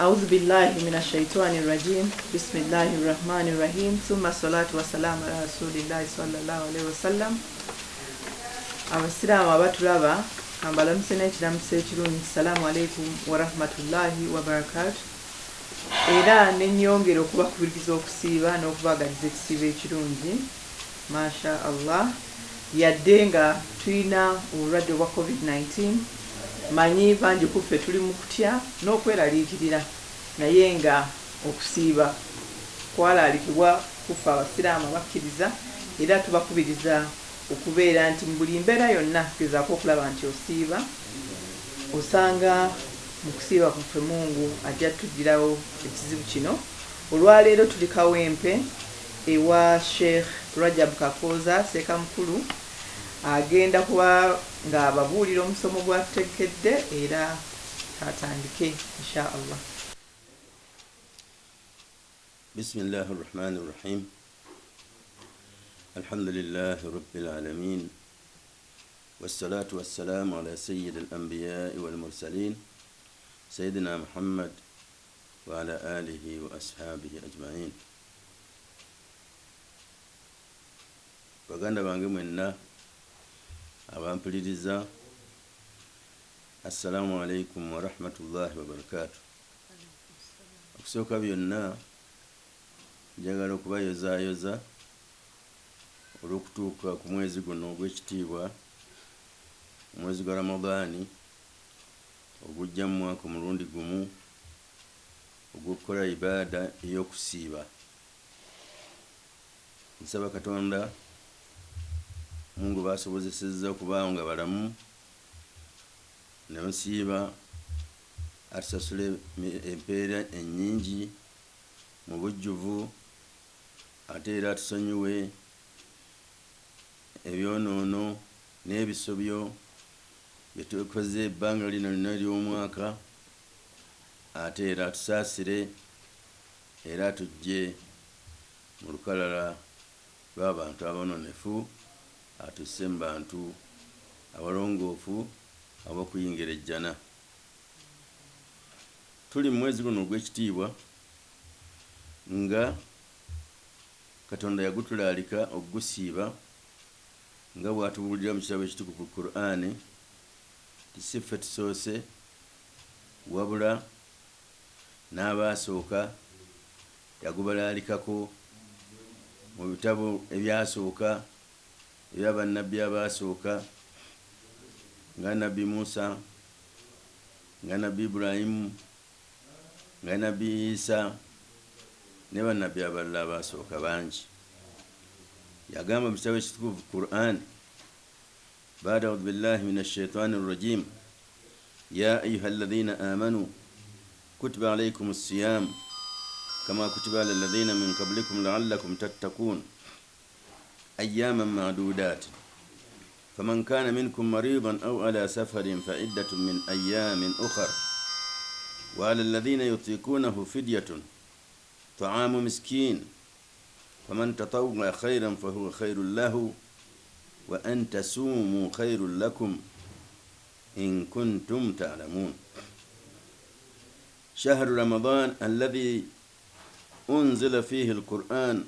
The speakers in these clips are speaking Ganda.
أعوذ بالله من الشيطان الرجيم بسم الله الرحمن الرحيم ثم الصلاة والسلام على رسول الله صلى الله عليه وسلم. Abasiraamu abatulaba ambalamuse n'ekiramuso ekirungi salaamu alaikum wa rahmatullahi wa barakatuh. Era nenyongera okubakubiriza okusiiba n'okubagaliza ekisiibo ekirungi masha Allah yadde nga tulina obulwadde obwa COVID-19 manyi bangi kuffe tuli mu kutya n'okweraliikirira naye nga okusiiba kwalaalikibwa kuffe abasiraamu abakkiriza era tubakubiriza okubeera nti mu buli mbeera yonna gezaako okulaba nti osiiba osanga mu kusiiba kwaffe Mungu ajja tugirawo ekizibu kino. Olwaleero tuli Kawempe ewa Sheikh Rajab Kakooza Seeka Mukulu agenda kuba nga ababuulira omusomo gwatutegekedde era tatandike insha Allah. Bismillahir Rahmanir Rahim. Alhamdulillahi Rabbil Alamin. Wassalatu wassalamu ala sayyidil anbiya'i wal mursalin Sayyidina Muhammad wa ala alihi wa ashabihi ajma'in. Baganda bange mwenna abampuliriza, assalamu alaikum wa rahmatullahi wa barakatuh. Okusooka byonna njagala okubayozaayoza olw'okutuuka ku mwezi guno ogw'ekitiibwa, omwezi gwa Ramadani ogujja mu mwaka omulundi gumu ogw'okukola ibaada ey'okusiiba. Nsaba Katonda Mungu basobozesezza okubawo nga balamu ne basiiba atusasule empeera ennyingi mu bujjuvu ate era atusonyiwe ebyonoono n'ebisobyo bye tukoze ebbanga lino ery'omwaka, ate era atusaasire era tujje mu lukalala lw'abantu aboononefu, atusse mu bantu abalongoofu ab'okuyingira ejjana. Tuli mu mwezi guno ogw'ekitiibwa nga Katonda yagutulaalika okugusiiba nga bw'atubuulira mu kitabo ekitukuvu Qur'ani ti si ffe tusoose wabula n'abaasooka yagubalaalikako mu bitabo ebyasooka ebyabannabbi abaasooka nga Nabbi Musa, nga Nabbi Ibrahimu, nga Nabbi Isa ne bannabbi abalala abaasooka bangi. Yagamba mu kitabo ekitukuvu Qur'an, baada audhu billahi minash shaitani rrajim, ya ayuha alladhina amanu kutiba alaykum as-siyam kama kutiba ala alladhina min qablikum la'allakum tattaqun ayyaman ma'dudat faman kana minkum maridan aw ala safarin fa iddatun min ayyamin ukhra wa ala alladhina yutiqunahu fidyatun ta'amu miskin faman tatawwa khayran fahuwa khayrun lahu wa an tasumu khayrun lakum in kuntum ta'lamun. شهر رمضان الذي أنزل فيه القرآن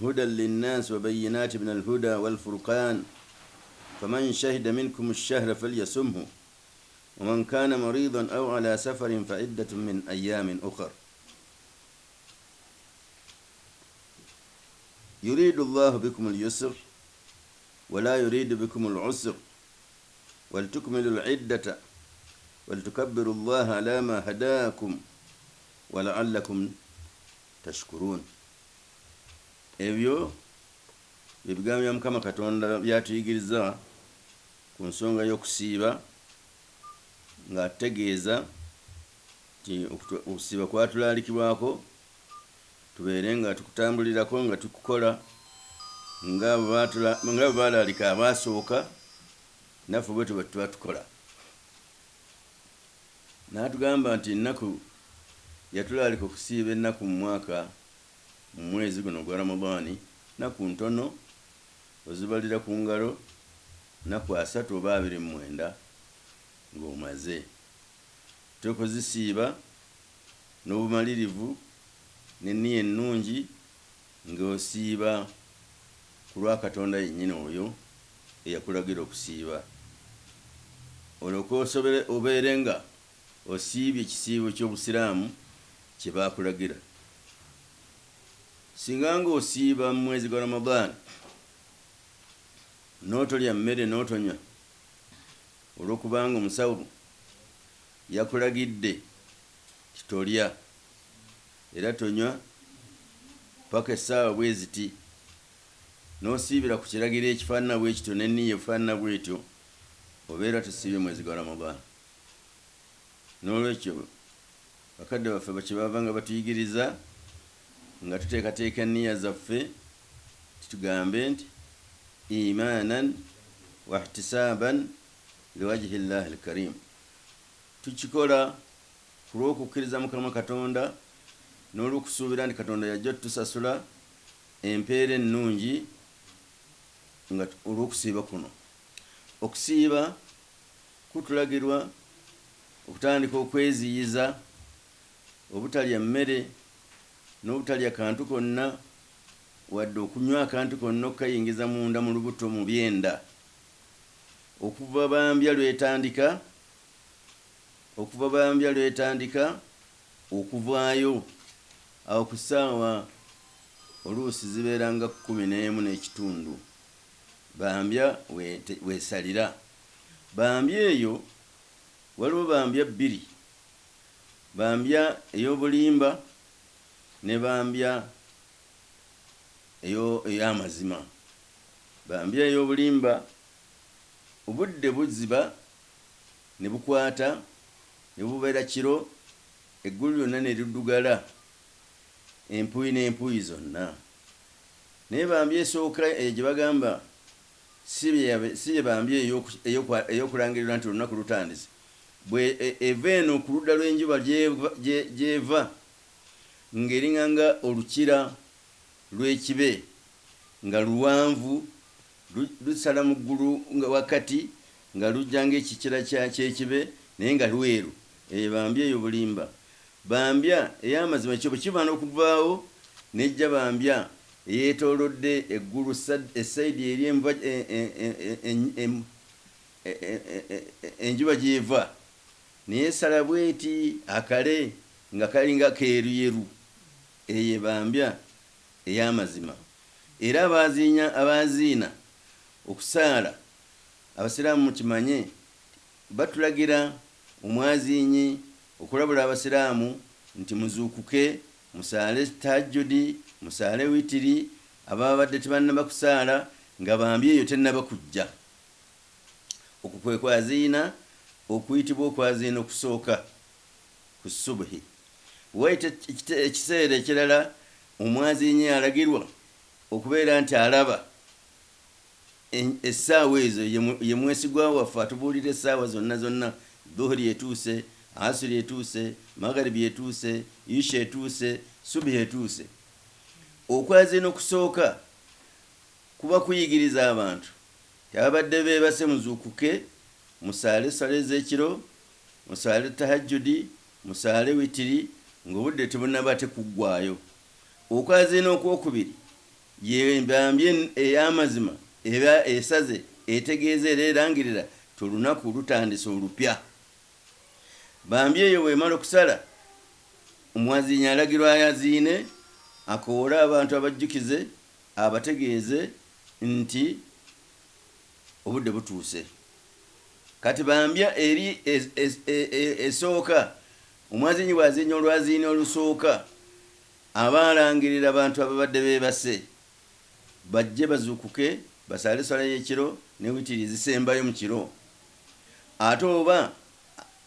هدى للناس وبينات من الهدى والفرقان فمن شهد منكم الشهر فليصمه ومن كان مريضا أو على سفر فعدة من أيام أخر يريد الله بكم اليسر ولا يريد بكم العسر ولتكملوا العدة ولتكبروا الله على ما هداكم ولعلكم tashkurun. Ebyo ebigambo bya Mukama Katonda byatuyigiriza ku nsonga y'okusiiba nga ategeeza nti okusiiba kwatulaalikibwako tubeere nga tukutambulirako nga tukukola nga baalaalika abaasooka naffe bwe tuba tukola. N'atugamba nti ennaku yatulaalika okusiiba ennaku mu mwaka mu mwezi guno gwa Ramadani, nnaku ntono ozibalira ku ngalo, nnaku 3 oba 29 ng'omaze. Tokuzisiiba n'obumalirivu n'enniya ennungi ng'osiiba ku lwa Katonda yennyini oyo eyakulagira okusiiba. Olyoke obeere nga osiibye ekisiibo ky'Obusiraamu kye baakulagira. Singa ng'osiiba mu mwezi gwa Ramadaan n'otolya mmere n'otonywa olw'okubanga omusawo yakulagidde titolya era tonywa paka essaawa bwe ziti, n'osiibira ku kiragiro ekifaanana bwe kityo n'enniya efaanana bw'etyo, obeera tusiibye mwezi gwa Ramadaan. N'olwekyo bakadde baffe bakyebaava nga batuyigiriza nga tuteekateeka enniya zaffe tugambe nti imaanan wa ihtisaaban liwajhi llahi alkarim. Tukikola ku lw'okukkiriza Mukama Katonda n'olw'okusuubira nti Katonda yajja tutusasula empeera ennungi nga olw'okusiiba kuno. Okusiiba kutulagirwa okutandika okweziyiza obutalya mmere n'obutalya kantu konna wadde okunywa akantu konna okukayingiza munda mu lubuto mu byenda okuva bambya lwetandika okuvaayo awo ku ssaawa oluusi zibeeranga 11:30 bambya weesalira. Bambya eyo waliwo bambya 2, bambya ey'obulimba ne bambya ey'amazima. Bambya ey'obulimba obudde buziba ne bukwata ne bubeera kiro, eggulu lyonna ne liddugala, empuyi n'empuyi zonna. Naye bambya esooka gye bagamba si ye bambya ey'okulangirirwa nti olunaku lutandise, bwe eva eno ku ludda lw'enjuba gy'eva ng'eringanga olukira lw'ekibe nga luwanvu lusala mu ggulu nga wakati nga lujja ng'ekikira ky'ekibe naye nga lweru, eyo bambya ey'obulimba. Bambya ey'amazima kyo bwe kiva n'okuvaawo nejja bambya eyeetoolodde eggulu essayidi eri enjuba gy'eva naye esala bweti akale nga kalinga keeruyeru, eyo bambya ey'amazima. Era abaziina okusaala, Abasiraamu mukimanye batulagira omwaziinyi okulabula Abasiraamu nti muzuukuke musaale tahajjudi, musaale witiri, ababa badde tebannaba kusaala nga bambya eyo tennaba kujja. Okwo kwe kwaziina okuyitibwa okwaziina okusooka ku subuhi. Wayita ekiseera ekirala omwaziinyi alagirwa okubeera nti alaba essaawa ezo ye mwesigwa waffe atubuulira essaawa zonna, dhuhuri etuuse, asuri etuuse, magharibi etuuse, isha etuuse, subuhi etuuse. Okwaziina okusooka kuba kuyigiriza abantu abadde beebase muzuukuke musaale essala ez'ekiro, musaale tahajjudi, musaale witiri ng'obudde tebunnaba tekuggwaayo. Okwaziina okwokubiri ye bambye ey'amazima eba esaze etegeeza era erangirira tolunaku lutandise olupya. Bambye eyo bw'emala okusala omwaziinyi alagirwa ayaziine akoole abantu abajjukize abategeeze nti obudde butuuse. Kati bambya eri esooka omwaziinyi bw'aziinya olwaziini olusooka aba alangirira abantu ababadde beebase bajje bazuukuke basaale essala y'ekiro ne witiri zisembayo mu kiro. Ate oba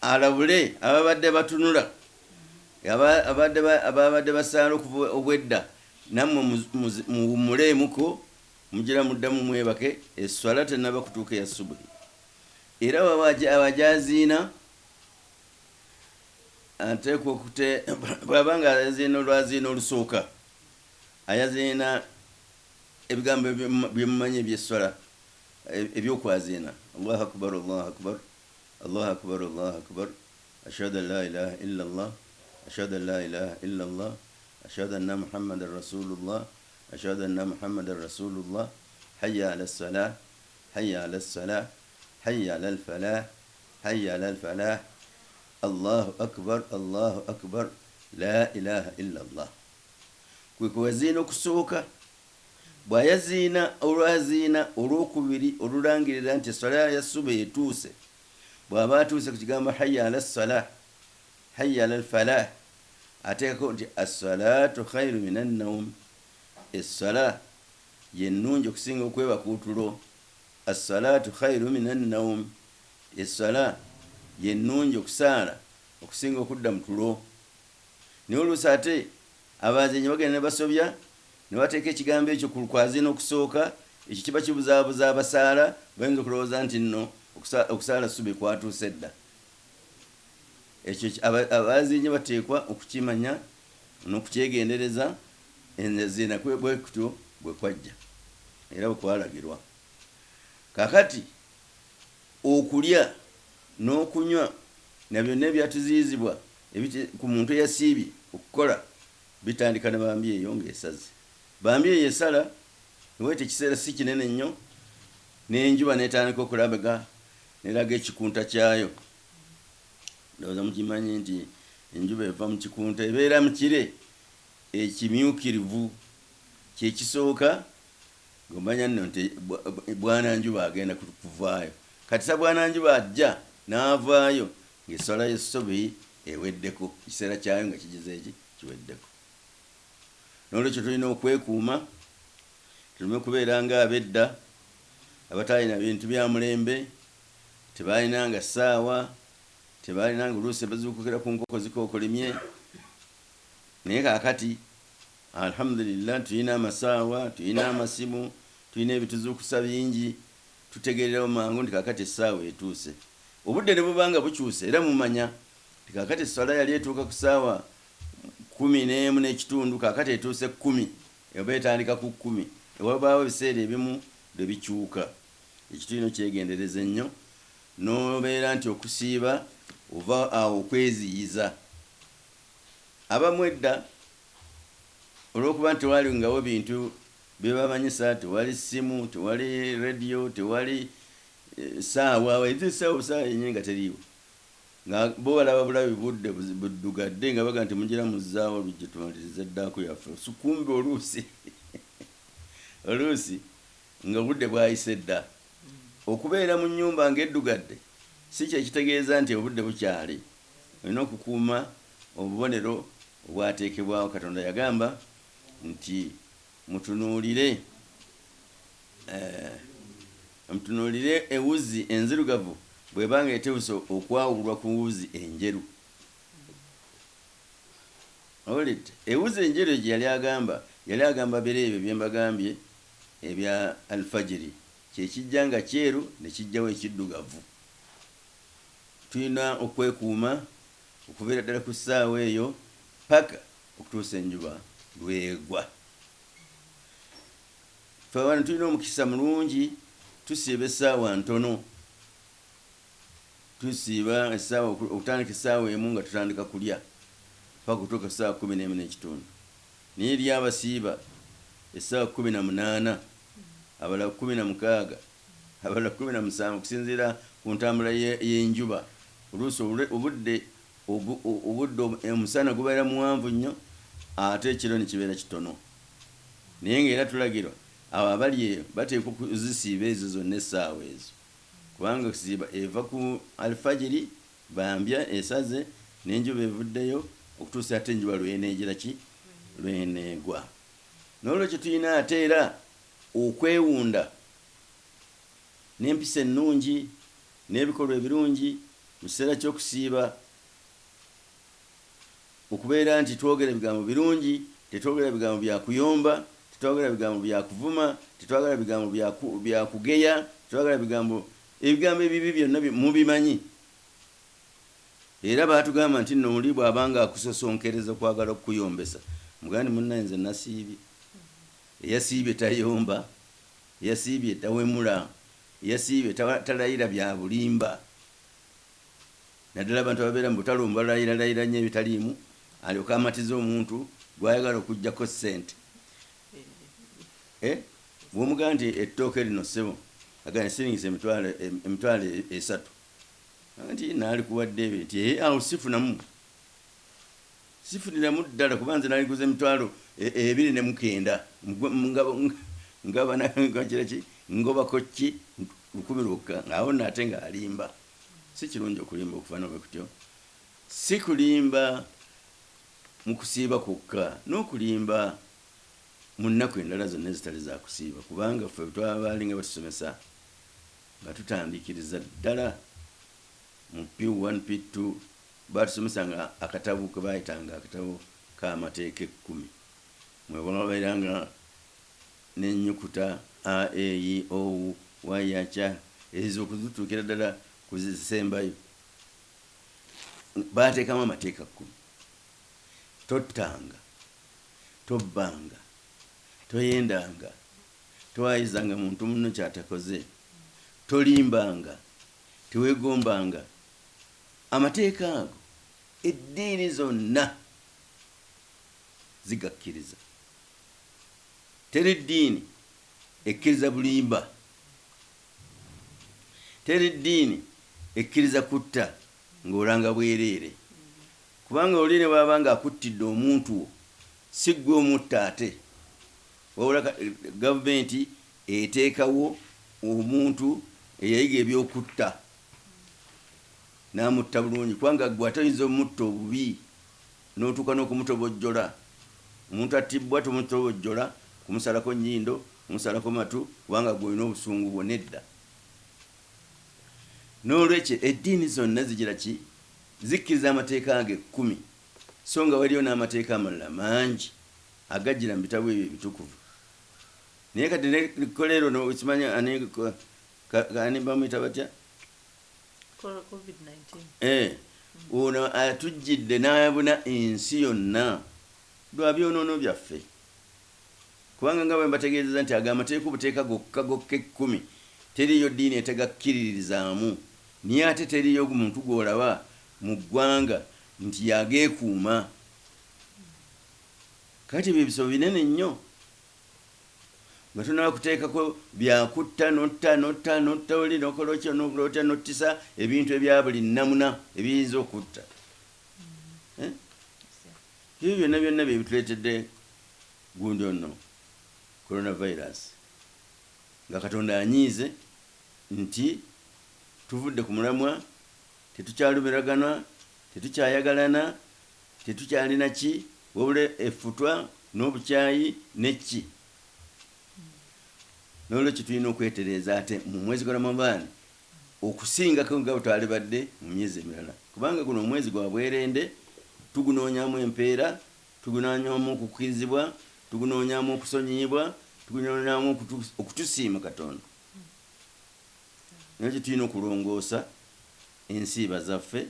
alabule ababadde batunula ababadde basaala okuva obwedda nammwe muwummuleemuko mugira muddamu mwebake esswala tennaba kutuuka ya subuhi. Era abajaziina ateekwa bw'abanga ayaziina olwaziina olusooka ayaziina ebigambo byemumanyi ebyesswala ebyokwaziina: Allahu akbar, Allahu akbar, Allahu akbar, Allahu akbar, ashhadu an la ilaha illa Allah, ashhadu an la ilaha illa Allah, ashhadu anna Muhammadan Rasulullah, ashhadu anna Muhammadan Rasulullah, hayya ala salah, hayya ala salah, hayya ala falah, hayya ala falah, Allahu akbar, la ilaha illa Allah. Kwe kuwaziina okusooka, bw'ayaziina olwaziina olwokubiri olulangirira nti essala ya ssuba etuuse, bw'aba atuuse ku kigambo hayya ala salah, hayya ala falah, ateekako nti assalaatu khairu min annawm, essala yennungi okusinga okwebaka otulo. Assalaatu khairu min annawm, essala yennungi okusaala okusinga okudda mu tulo. Naye oluusi ate abazenyi bagenda ne basobya ne bateeka ekigambo ekyo ku kwaziina okusooka, ekyo kiba kibuzaabuza abasaala, bayinza okulowooza nti nno okusaala ssuba kwatuuse dda. Ekyo abazinyi bateekwa okukimanya n'okukyegendereza, enziina bwe kutyo bwe kwajja era bwe kwalagirwa. Kaakati okulya n'okunywa na byonna ebyatuziizibwa ku muntu eyasiibye okukola bitandika ne bambi eyo ng'esaze. Bambi eyo esala niweeta ekiseera si kinene nnyo, n'enjuba n'etandika okulabaga neraga ekikunta kyayo. Ndowooza mukimanyi nti enjuba eva mu kikunta ebeera mu kire ekimyukirivu, kyekisooka ng'omanya nno nti bwananjuba agenda kuvaayo. Kati sa bwananjuba ajja n'avaayo ng'essala y'essobe eweddeko, ekiseera kyayo nga kigize eki kiweddeko. N'olwekyo tulina okwekuuma, tulume kubeera nga ab'edda abatalina bintu bya mulembe, tebalinanga ssaawa, tebalinanga oluusi bazuukukira ku nkoko zikookolimye. Naye kaakati alhamdulillah tulina amasaawa, tulina amasimu, tulina ebituzuukusa bingi, tutegeererawo mangu nti kaakati essaawa etuuse. Obudde ne bubanga bukyuse era mumanya nti kaakati essala yali etuuka ku ssaawa 11:30, kaakati etuuse 10, eba etandika ku 10. Ewabaawo ebiseera ebimu lwe bikyuka. Ekitulina kyegendereza ennyo, n'obeera nti okusiiba ova awo okweziyiza. Abamu edda olw'okuba nti tewalingawo bintu bye bamanyisa, tewali ssimu, tewali rediyo, tewali saawa, essaawa yennyini nga teriiwo, nga bo balaba bulabi budde buddugadde nga baga nti mugira muzzaawo olujje tumalirize eddaako yaffe. Sukumbi oluusi nga budde bwayise dda. Okubeera mu nnyumba ng'eddugadde si kyekitegeeza nti obudde bukyali. Olina okukuuma obubonero obwateekebwawo. Katonda yagamba nti mutunuulire ewuzi enzirugavu bw'ebanga etebuso okwawulwa ku wuzi enjeru. Olidde ewuzi enjeru gye yali agamba bere ebyo bye mbagambye ebya alfajiri, kyekijja nga kyeru ne kijjawo ekiddugavu. Tulina okwekuuma okubeera ddala ku ssaawa eyo paka okutuusa enjuba lwegwa. Ffe wano tulina omukisa mulungi, tusiiba essaawa ntono. Tusiiba essaawa okutandika essaawa emu nga tutandika kulya paka okutuuka essaawa 11:30. Naye eri abasiiba essaawa 18, abalala 16, abalala 17 okusinziira ku ntambula y'enjuba. Oluusi obudde omusana gubeera muwanvu nnyo, ate ekiro ne kibeera kitono. Naye ng'era tulagirwa abo abali eyo bateekwa okuzisiiba ezo zonna essaawa ezo, kubanga okusiiba eva ku alfajiri bambya esaze n'enjuba evuddeyo okutuusa ate enjuba lweneegira ki lweneegwa. N'olwekyo tulina ate era okwewunda n'empisa ennungi n'ebikolwa ebirungi mu kiseera ky'okusiiba, okubeera nti twogera ebigambo birungi, tetwogera bigambo bya kuyomba, tetwogera bigambo bya kuvuma, tetwogera bigambo bya kugeya, tetwogera ebigambo ebibi byonna mubimanyi. Era baatugamba nti nno oli bw'abanga akusosonkereza kwagala okukuyombesa, mugandi munnaye nze nasiibye. Eyasiibye tayomba, eyasiibye tawemula, eyasiibye talayira bya bulimba. Naddala abantu ababeera mu butalo balayira nnyo ebitaliimu alyoka amatiza omuntu gwayagala okujjako ssente bwomugamba nti ettooke lino ssebo agane siringisa emitwalo 3 nti naalikuwadde ebyo nti awo sifuniramu ddala kuba nze naaliguza emitwalo 29 ngabanakiraki ngobako ki 10 lwokka awo naate ngaalimba. Si kirungi okulimba okufaanana kutyo, si kulimba mu kusiiba kwokka n'okulimba mu nnaku endala zonna ezitali za kusiiba, kubanga ffe twabaali nga batusomesa nga tutandikiriza ddala mu P1 P2 batusomesa nga akatabu ke baayitanga akatabu k'amateeka 10 mwebabeeranga n'ennyukuta a e i o wayaca ezo okuzituukira ddala kuzisembayo baateekamu amateeka 10. Tottanga, tobbanga, toyendanga, towayizanga muntu munno kyatakoze, tolimbanga, teweegombanga. Amateeka ago eddiini zonna zigakkiriza. Teri ddiini ekkiriza bulimba, teri ddiini ekkiriza kutta ng'olanga bwereere, kubanga oli ne bw'aba nga akuttidde omuntu si ggwe omutta ate, wabula gavumenti eteekawo omuntu eyayiga ebyokutta n'amutta bulungi, kubanga ggwe ate oyinza omutta obubi n'otuuka n'okumutobojjola. Omuntu attibwa tomutobojjola kumusalako nnyindo, kumusalako matu, kubanga ggwe olina obusungu bwo nedda. N'olwekyo eddiini zonna zigira ki? Zikkiriza amateeka ago 10, so nga waliyo n'amateeka amalala mangi agajjira mu bitabo ebyo ebitukuvu. Naye kati nekolero nokimanya ani bamuyita batya COVID-19 ono atujjidde n'ayabuna ensi yonna lwa byonoono byaffe, kubanga nga bwe mbategeezeza nti ago amateeka obuteeka gokka 10 teriyo ddiini etegakkiririzaamu, niye ate teriyo muntu gw'olaba mu ggwanga nti yageekuuma. Kati ebyo ebisolo binene nnyo nga tonaba kuteekako byakutta notta oli nokola otya nottisa ebintu ebya buli nnamuna ebiyinza okutta. Ebyo byonna byonna bye bituleetedde gundi ono coronavirus, nga Katonda anyiize nti tuvudde ku mulamwa, tetukyalumiragana, tetukyayagalana, tetukyalina ki wabula effutwa n'obukyayi nekki. N'olwekyo tulina okwetereeza ate mu mwezi gwa Ramadani okusingako nga bwe twali badde mu myezi emirala, kubanga guno omwezi gwa bwerende, tugunoonyamu empeera, tugunoonyamu okukkirizibwa, tugunoonyamu okusonyiyibwa, tugunoonyamu okutusiima Katonda. N'ekyo tulina okulongoosa ensiiba zaffe,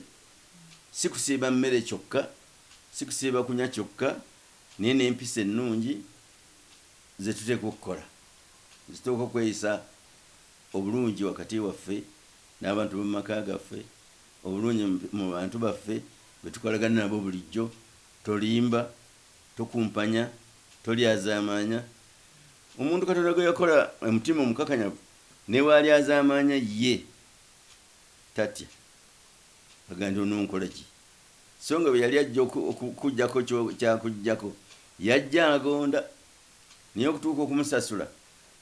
si kusiiba mmere kyokka, si kusiiba kunywa kyokka, naye n'empisa ennungi ze tuteekwa okukola, zituuka okweyisa obulungi wakati waffe n'abantu mu maka gaffe, obulungi mu bantu baffe be tukolagana nabo bulijjo. Tolimba, tokumpanya, tolyazaamaanya. Omuntu Katonda gwe yakola omutima omukakanyavu ne waalyazaamaanya ye tatya agandi ononkola ki? So nga bwe yali ajja okujjako kyakujjako yajja agonda, naye okutuuka okumusasula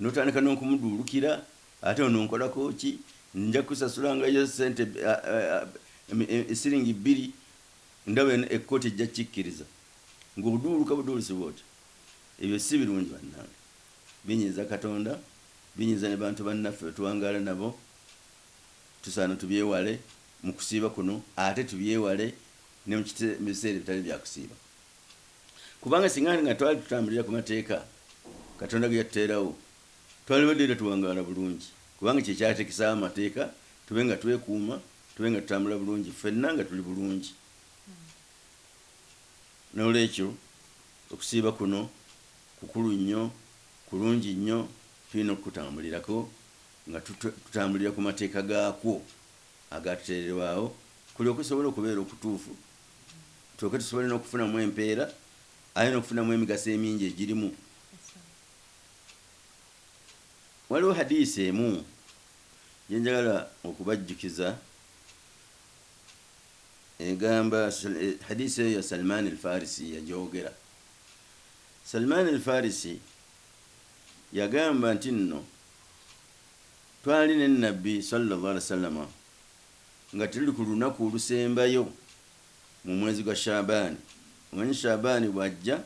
n'otandika n'okumuduulukira, ate ononkolako ki? Nja kusasula ngayo ssente siringi 2 ndaba ekkooti ejja kikkiriza, ng'oduuluka buduulusi bwoti. Ebyo si birungi bannange, binyiiza Katonda, binyiiza ne bantu bannaffe tuwangaala nabo. Tusaana tubyewale mu kusiiba kuno, ate tubyewale ne mu biseera ebitali bya kusiiba, kubanga singa nga twali tutambulira ku mateeka Katonda ge yatuteerawo, twali badde tuwangaala bulungi, kubanga kye kyateekesa amateeka tube nga twekuuma, tube nga tutambula bulungi, ffenna nga tuli bulungi. N'olwekyo okusiiba kuno kukulu nnyo, kulungi nnyo, tulina okutambulirako nga tutambulira ku mateeka gaakwo agatuteererwawo, kuli okusobola okubeera okutuufu tuke tusobole n'okufunamu empeera aye n'okufunamu emigaso emingi egirimu. Waliwo hadisi emu gyenjagala okubajjukiza egamba, hadisi eyo ya Salman al-Farisi yagyogera. Salman al-Farisi yagamba nti nno twali ne Nabbi sallallahu alaihi wasallam nga tuli ku lunaku olusembayo mu mwezi gwa Shaabani. Omanyi Shaabani bwajja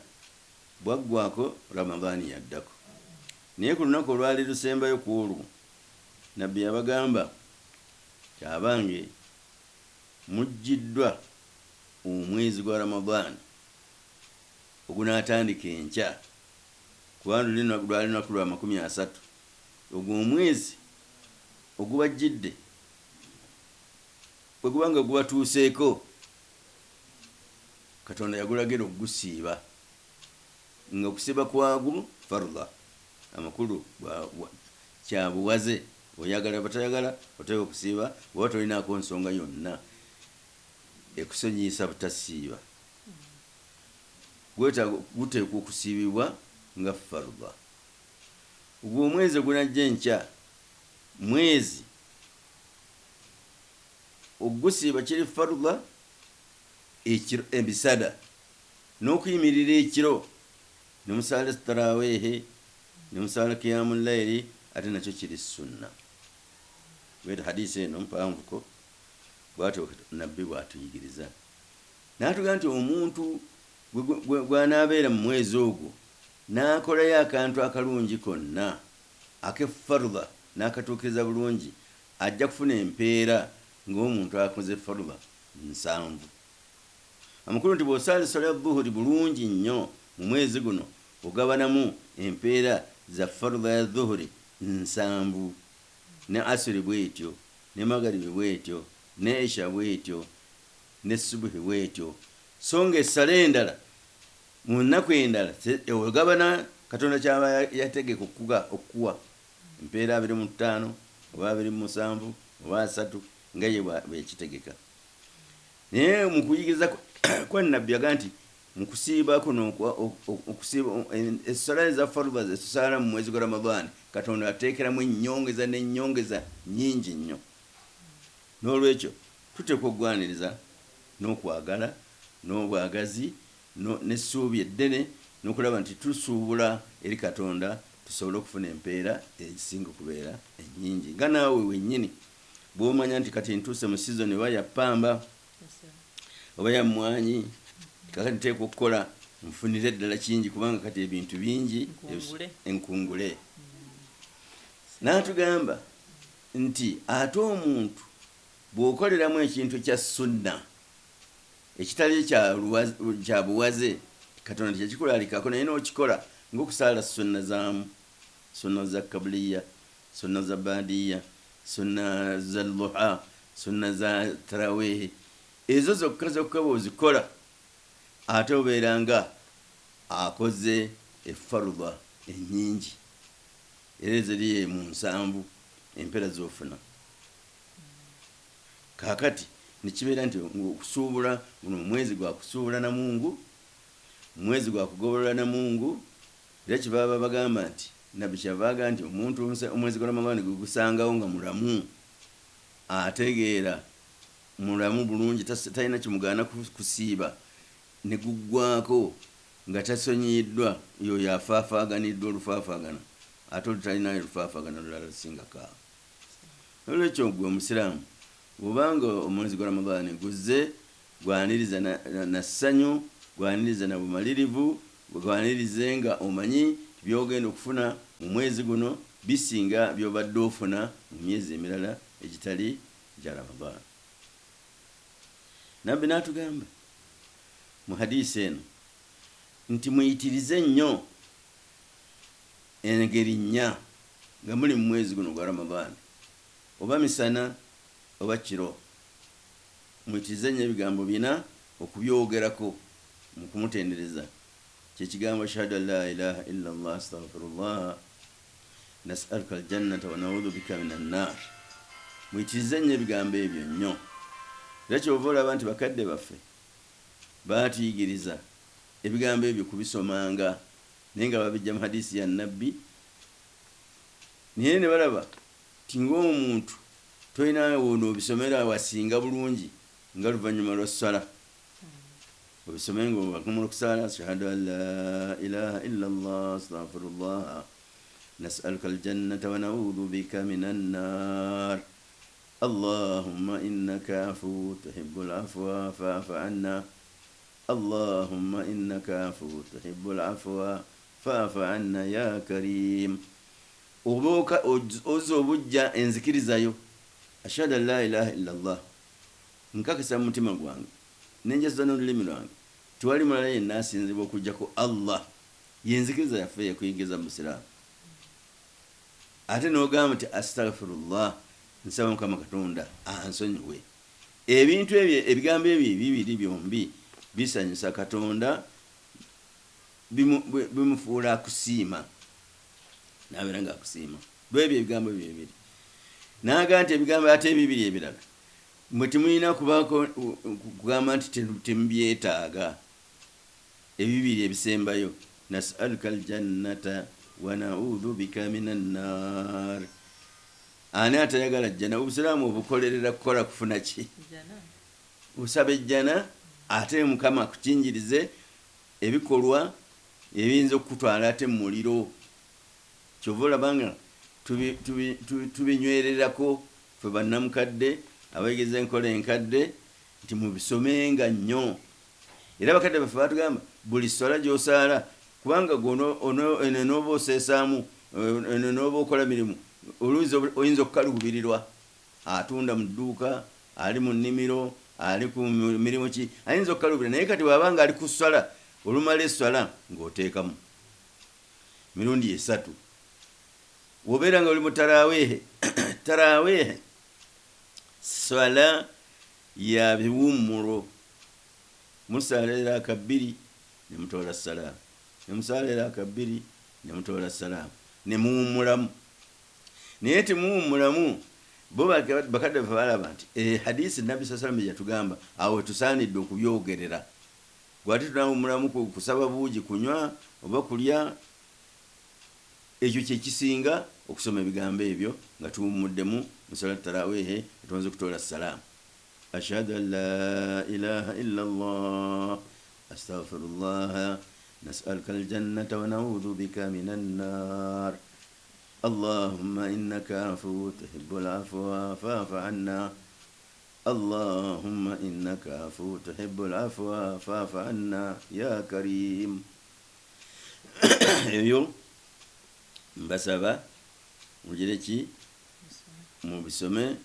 bwaggwako Ramadhaani yaddako, naye ku lunaku olwali lusembayo ku olwo Nabbi yabagamba kyabange mujjiddwa omwezi gwa Ramadhaani ogunaatandika enkya, kubanga lwali lunaku lwa 30. ogwo omwezi ogubajjidde bwe gubanga gubatuuseeko Katonda yagulagira okugusiiba, nga okusiiba kwagwo farudha, amakulu kyabuwaze. Oyagala batayagala otera okusiiba, oba tolinaako nsonga yonna ekusonyiisa butasiiba, guteekwa okusiibibwa nga farudha. Ogwo omwezi gunajja enkya, mwezi ogusiiba kiri farudha, ekiro ebisada n'okuyimirira ekiro ne musaala taraweehe ne musaala qiyamul layli, ate nakyo kiri sunna. Bweta hadisi eno mpanvuko bwatyo Nabbi bwatuyigiriza, n'atugamba nti omuntu gwanaabeera mu mwezi ogwo n'akolayo akantu akalungi konna ak'efarudha n'akatuukiriza bulungi, ajja kufuna empeera ng'omuntu akoze farudha 7. Amakulu nti bw'osaala essala ya dhuhuri bulungi nnyo mu mwezi guno ogabanamu empeera za farudha ya dhuhuri 7, ne asiri bwetyo, ne magaribi bwetyo, ne isha bwetyo, ne subuhi bwetyo. So nga essala endala mu nnaku endala ogabana Katonda kyaba yategeka okuwa empeera 25 oba 27 oba 3 nga ye bwekitegeka. Naye mu kuyigiriza kwa Nabbi yaga nti mu kusiiba kuno okusiiba essala za farudha zetusaala mu mwezi gwa Ramadhaani, Katonda ateekeramu ennyongeza n'ennyongeza nnyingi nnyo. N'olwekyo tuteekwa okugwaniriza n'okwagala n'obwagazi n'essuubi eddene n'okulaba nti tusuubula eri Katonda tusobole okufuna empeera ezisinga okubeera ennyingi. Nga naawe wennyini bw'omanya nti kati ntuuse mu sizoni oba ya ppamba oba ya mmwanyi, kakati nteekwa okukola nfunire eddala kingi, kubanga kati ebintu bingi enkungule. N'atugamba nti ate omuntu bw'okoleramu ekintu kya sunna ekitali kya buwaze, Katonda kyekikulalikako, naye n'okikola ng'okusaala sunna za kabuliya, sunna za baadiya, sunna za luha, sunna za taraweehi, ezo zokka bw'ozikola ate obeera nga akoze effarudha ennyingi, era eziri mu 7 empeera z'ofuna. Kaakati nekibeera nti okusuubula guno omwezi gwa kusuubula na Mungu, mwezi gwa kugobolola na Mungu, era kibaba bagamba nti Nabbi kyavaaga nti omuntu omwezi gwa Ramadhaani gugusangawo nga mulamu, ategeera mulamu bulungi, talina kimugaana kusiiba, ne guggwako nga tasonyiddwa, yoyo afaafaaganiddwa olufaafaagana, ate olutalinayo olufaafaagana lulala lusingako awo. Nolwekyo gwe omusiraamu bw'obanga omwezi gwa Ramadhaani guzze, gwaniriza na ssanyu, gwaniriza na bumalirivu, gwanirize nga omanyi byogenda okufuna mu mwezi guno bisinga byobadde ofuna mu myezi emirala egitali gya Ramadhaani. Nabbi n'atugamba mu hadisi eno nti muyitirize nnyo engeri 4 nga muli mu mwezi guno gwa Ramadhaani, oba misana oba kiro. Muyitirize nnyo ebigambo 4 okubyogerako mu kumutendereza. Kyekigambo ashhadu an la ilaha illa Allah astaghfirullah nas'aluka aljannata wa na'udhu bika minan nar. Muyitirize nnyo ebigambo ebyo nnyo. Era kyova olaba nti bakadde baffe baatuyigiriza ebigambo ebyo kubisomanga naye nga babijja mu hadisi ya nabbi naye ne balaba ti ng'omuntu tolina ono obisomera wasinga bulungi nga luvannyuma lwa ssala obisome ng'obakumula okusaala ashhadu an la ilaha illa allah astaghfirullah nas'aluka aljannata wa na'udhu bika minan nar allahumma innaka afuwwun tuhibbul afwa fa'fu anna allahumma innaka afuwwun tuhibbul afwa fa'fu anna ya karim oboka ozo obujja enzikirizayo ashhadu an la ilaha illa allah nkakisa mu mutima gwange nenjeza n'olulimi lwange tewali mulala yenna asinzibwa okujjako allah yenzikiriza yaffe yakuyingiza mu busiraamu ate n'ogamba nti astaghfirullah nsaba mukama katonda ansonyiwe ebintu ebyo ebigambo ebyo ebibiri byombi bisanyusa katonda bimufuula akusiima nabeera nga akusiima lwebyo ebigambo ebyo ebibiri naga nti ebigambo ate ebibiri ebirala mwe temulina kubaako kugamba nti temubyetaaga ebibiri ebisembayo nas'aluka aljannata wa na'udhu bika minan nar ani atayagala jjana obusiraamu obukolerera kukola kufuna ki osaba ejjana ate mukama akukinjirize ebikolwa ebiyinza okutwala ate mu muliro kyova olabanga tubinywererako fe bannamukadde abayigiriza enkola enkadde nti mubisomenga nnyo era bakadde baffe batugamba buli swala gy'osaala kubanga eno n'oba oseesaamu eno n'oba okola mirimu oyinza okukaluubirirwa atunda mu dduuka ali mu nnimiro ali ku mirimu ki ayinza okukalubira naye kati bwabanga ali ku swala olumala eswala ng'oteekamu mirundi 3 wobeera nga oli mu taraweehe swala ya biwummulo musalera akabiri ne mutoola salaamu ne musalera akabiri ne mutoola salaamu ne muwummulamu naye temuwummulamu bo bakadde bafe balaba nti hadisi nabbi saa salama yatugamba awo tusaanidde okubyogerera gwate tunawummulamu kusaba buugi kunywa oba kulya ekyo kyekisinga okusoma ebigambo ebyo nga tuwummuddemu musala taraweehe tumaze okutoola salaamu ashhadu an la ilaha illa allah astaghfirullah nas'aluka aljannata wa na'udhu bika minan nar allahumma innaka afuwwun tuhibbul afwa fa'fu anna allahumma innaka afuwwun tuhibbul afwa fa'fu anna ya karim ebyo mbasaba mugire ki mubisome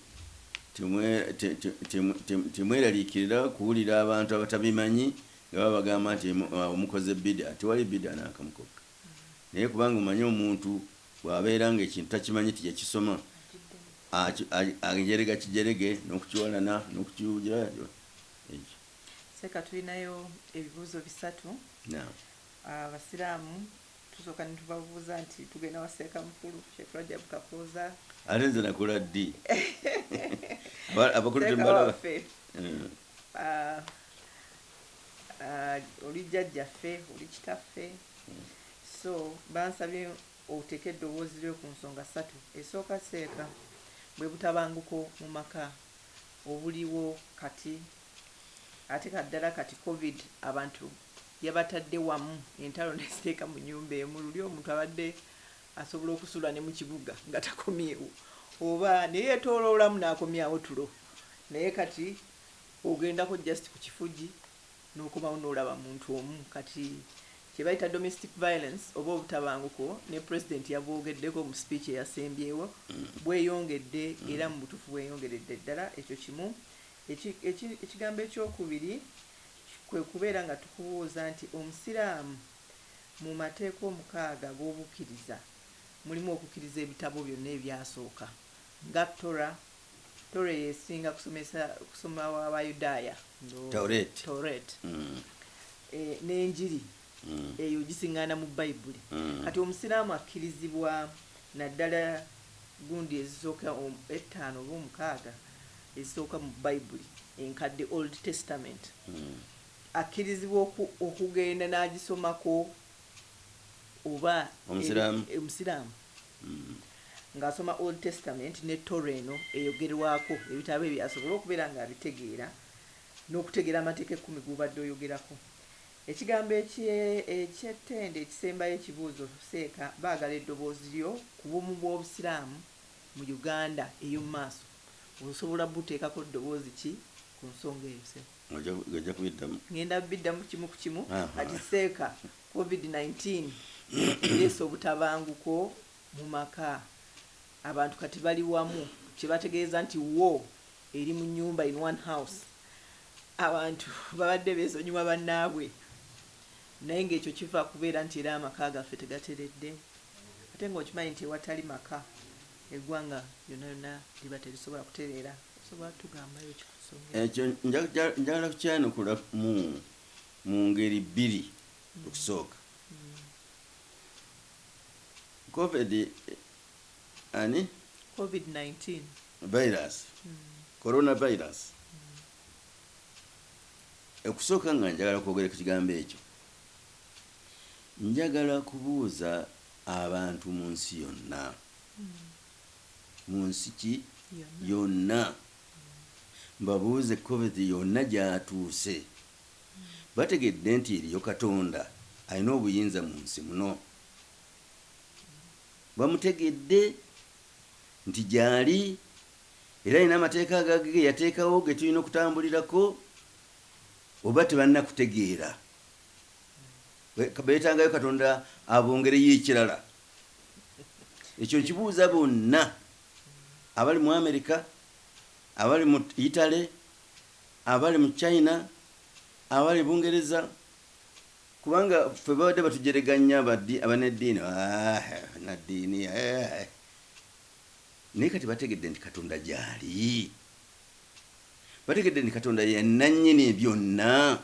temweraliikirira kuwulira abantu abatabimanyi nga babagamba nti omukoze bida tewali bida n'akamukokka naye kubanga omanyi omuntu bw'abeera nga ekintu takimanyi tiyakisoma ajerega kijerege n'okukiwalana n'okukiwugira ekyo seka tulinayo ebibuuzo 3 abasiraamu tusooka ne tubabuuza nti tugenda waseeka mukulu Sheikh Rajab Kakooza ate nze nakola ddi abakulu tembalaba oli jjajjaffe oli kitaffe so bansabye oteeka eddoboozi lyo ku nsonga 3 esooka seeka bwe butabanguko mu maka obuliwo kati ate kaddala kati covid abantu yabatadde wamu entalo nesiteeka mu nyumba emu luli omuntu abadde asobola okusula ne mu kibuga nga takomyewo oba neyeetooloolamu n'akomyawo tulo naye kati ogendako just ku kifugi n'okomawo n'olaba muntu omu kati kyebayita domestic violence oba obutabanguko ne president yabwogeddeko mu speech eyasembyewo bweyongedde era mu butuufu bweyongeredde ddala ekyo kimu ekigambo ekyokubiri kwe kubeera nga tukubuuza nti omusiraamu mu mateeka 6 g'obukkiriza mulimu okukkiriza ebitabo byonna ebyasooka nga Torah yesinga kusoma w'Abayudaaya Tawret n'enjiri eyo gisiŋŋaana mu Bayibuli kati omusiraamu akkirizibwa naddala gundi ezisooka 5 oba 6 ezisooka mu Bayibuli enkadde Old Testament akkirizibwa okugenda n'agisomako oba omusiraamu ng'asoma Old Testament ne Torah eno eyogerwako ebitabo ebyo asobole okubeera ng'abitegeera n'okutegeera amateeka 10 g'obadde oyogerako. Ekigambo eky'ettende ekisembayo ekibuuzo seeka baagala eddoboozi lyo ku bumu bw'obusiraamu mu Uganda ey'omu maaso osobola buteekako ddoboozi ki ku nsonga eyo se ngajja kubiddamu ngenda biddamu kimu ku kimu kati seeka COVID-19 leese obutabanguko mu maka abantu kati bali wamu kyebategeeza nti wo eri mu nnyumba in one house abantu babadde beesonyiwa bannaabwe naye ng'ekyo kiva kubeera nti era amaka gaffe tegateredde ate ng'okimanyi nti ewatali maka eggwanga lyonna lyonna liba terisobola kutereera osobola tugambayo kikusomera ekyo njagala kukyanukula mu ngeri bbiri okusooka COVID-19 virus coronavirus okusooka nga njagala kwogera ku kigambo ekyo njagala kubuuza abantu mu nsi yonna mu nsi ki yonna mbabuuze covid yonna gyatuuse bategedde nti eriyo Katonda alina obuyinza mu nsi muno bamutegedde nti gyali era alina amateeka agage yateekawo ge tulina okutambulirako oba tebannakutegeera beetangayo Katonda abongereyo ekirala ekyo nkibuuza bonna abali mu America abali mu Italy abali mu China abali Bungereza kubanga ffe babadde batujereganya abaneddiini naddiini naye kati bategedde nti Katonda gyali bategedde nti Katonda ye nannyini byonna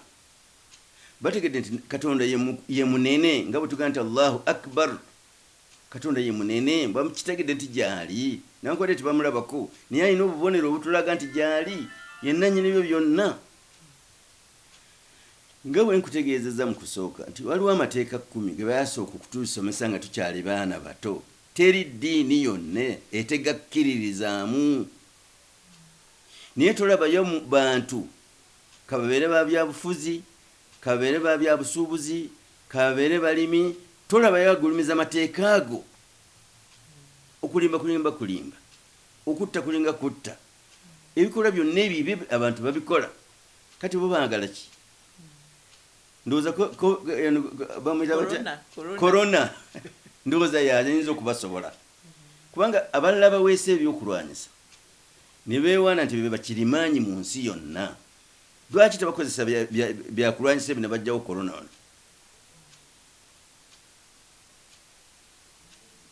bategedde nti Katonda ye munene nga bwe tugamba nti Allahu Akbar Katonda ye munene bamukitegedde nti gyali nankwadde tibamulabako naye alina obubonero obutulaga nti gyali ye nannyini byo byonna nga bwe nkutegeezezza mu kusooka nti waliwo amateeka 10 ge bayasooka okutusomesa nga tukyali baana bato teri ddiini yonna etegakkiririzaamu naye tolabayo mu bantu kababeere ba byabufuzi kababeere ba byabusuubuzi kababeere balimi tolabayo agulumiza amateeka ago okulimba okutta kulinga kutta ebikola byonna ebibi abantu babikola kati bo baagala ki ndowooza bamwita corona ndowooza yayinza okubasobola kubanga abalala baweesa ebyokulwanyisa ne beewaana nti bebe bakirimaanyi mu nsi yonna lwaki tebakozesa byakulwanyisa ebyo ne bajjawo corona ono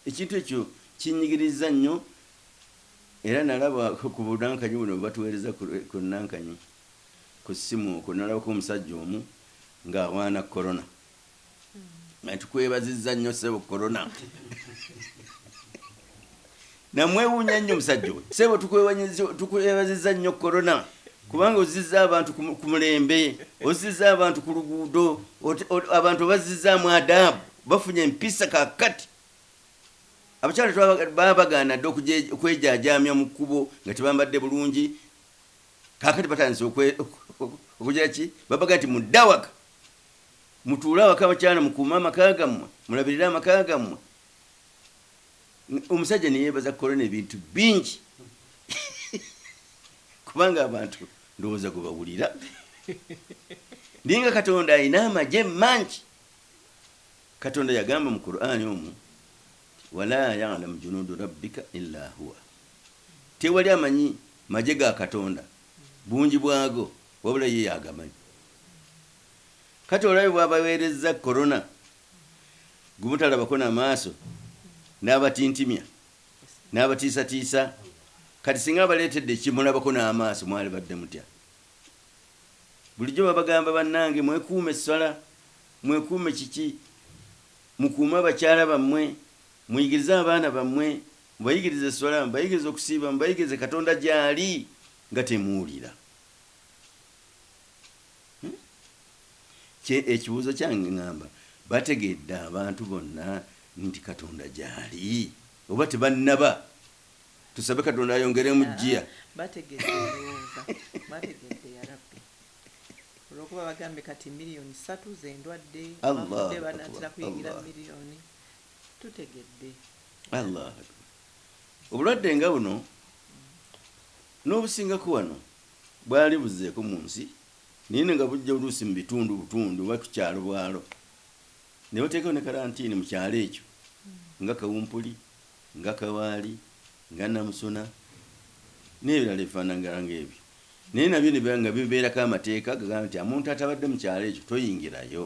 ekintu ekyo kinyigiriza nnyo era nalaba ku bunankanyi buno batuweereza ku nankanyi ku ssimu okwo nalabako omusajja omu ng'awaana corona tukwebazizza nnyo sebo corona namwewuunya nnyo omusajja we sebo tukwebazizza nnyo corona kubanga ozizza abantu ku mulembe ozizza abantu ku luguudo abantu bazizzaamu adaabu bafunye empisa kakati abakyala baba bagaana dde okwejajaamya mu kkubo nga tebambadde bulungi kakati batandise okugira ki babaga nti muddawaka mutuule awaka abakyala mukuuma amaka gammwe mulabirire amaka gammwe omusajja neyeebaza korona ebintu bingi kubanga abantu ndowooza gwe bawulira naye nga Katonda alina amagye mangi Katonda yagamba mu Qur'ani omwo wala ya'lamu junuudu rabbika illa huwa tewali amanyi magye ga Katonda bungi bwago wabula ye yagamanyi kati olabe bwabaweerezza korona gumutalabako n'amaaso n'abatintimya n'abatiisatiisa kati singa baleetedde ekimulabako n'amaaso mwali badde mutya bulijjo babagamba bannange mwekuume essala mwekuume kiki mukuume abakyala bammwe muyigirize abaana bammwe mubayigirize essala mubayigirize okusiiba mubayigirize Katonda gyali nga temuwulira ekibuuzo kyange ngamba bategedde abantu bonna nti Katonda gyali oba tebannaba tusabe Katonda ayongeremu jjiya bategedde olowooza bategedde yarabbi olwokuba bagambe kati miliyoni 3 zendwadde abafudde banatera kuyingira miliyoni tutegedde Allah obulwadde nga buno n'obusingako wano bwali buzeeko mu nsi naye nga bujja oluusi mu bitundu butundu oba ku kyalo bwalo ne bateekawo ne karantiini mu kyalo ekyo nga Kawumpuli nga Kawaali nga Namusuna n'ebirala ebifaanagana ng'ebyo naye nabyo nga bibeerako amateeka gagamba nti omuntu atabadde mu kyalo ekyo toyingirayo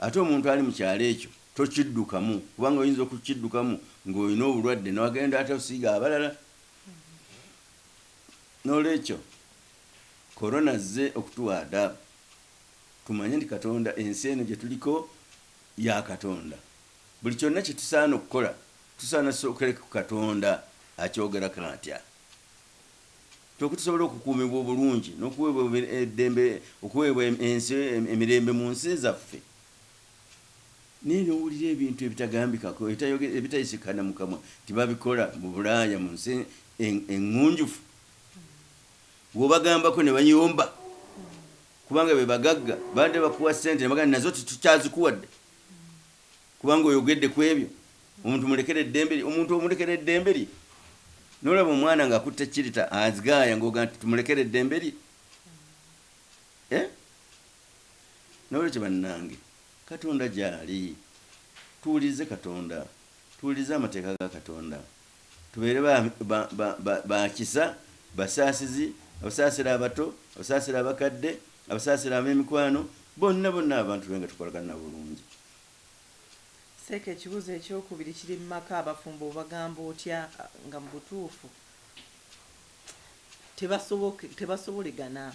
ate omuntu ali mu kyalo ekyo tokiddukamu kubanga oyinza okukiddukamu ng'olina obulwadde n'wagenda ate osiiga abalala n'olwekyo korona zze okutuwaada tumanye nti Katonda ensi eno gye tuliko ya Katonda buli kyonna kye tusaana okukola tusaana sookere ku Katonda akyogerako atya tusobola okukuumibwa obulungi n'okuweebwa eddembe okuweebwa ensi emirembe mu nsi zaffe naye n'owulira ebintu ebitagambikako ebitayisikana mu kamwa tibabikola mu Bulaaya mu nsi eŋŋunjufu bw'obagambako ne banyomba kubanga be bagagga badde bakuwa ssente ne bagamba nazo tukyazikuwadde kubanga oyogedde ku ebyo omuntu omulekera eddembe lye n'olaba omwana ng'akutte kirita azigaaya ng'oga nti tumulekere eddembe lye n'olwekyo bannange Katonda gyali tuwulize Katonda tuwulize amateeka ga Katonda tubeere bakisa basaasizi abasaasira abato abasaasira abakadde abasaasira ab'emikwano bonna abantu nga tukolagana bulungi. Seeka ekibuuzo ekyokubiri kiri mu maka abafumbo bagamba otya nga mu butuufu tebasobolegana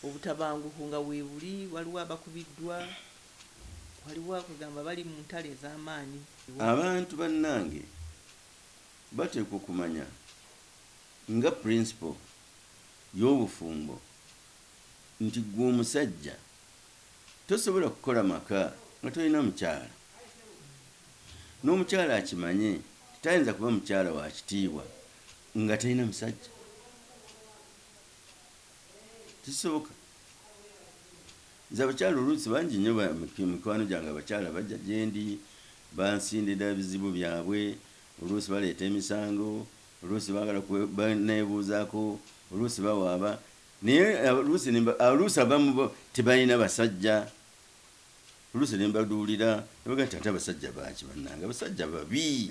obutabanguko nga weebuli waliwo abakubiddwa waliwo akugamba bali mu ntale ez'amaanyi. Abantu bannange bateekwa okumanya nga principle y'obufumbo nti gwe omusajja tosobola kukola maka nga tolina mukyala n'omukyala akimanye tayinza kuba mukyala wa kitiibwa nga talina musajja kisoboka. Nze abakyala oluusi bangi nnyo mikwano gyange abakyala bajja gyendi bansindira bizibu byabwe oluusi baleeta emisango oluusi baagala baneebuuzaako oluusi bawaaba naye oluusi abamu tebalina basajja oluusi ne mbaduulira nebaga nti ate abasajja baaki bannange abasajja babi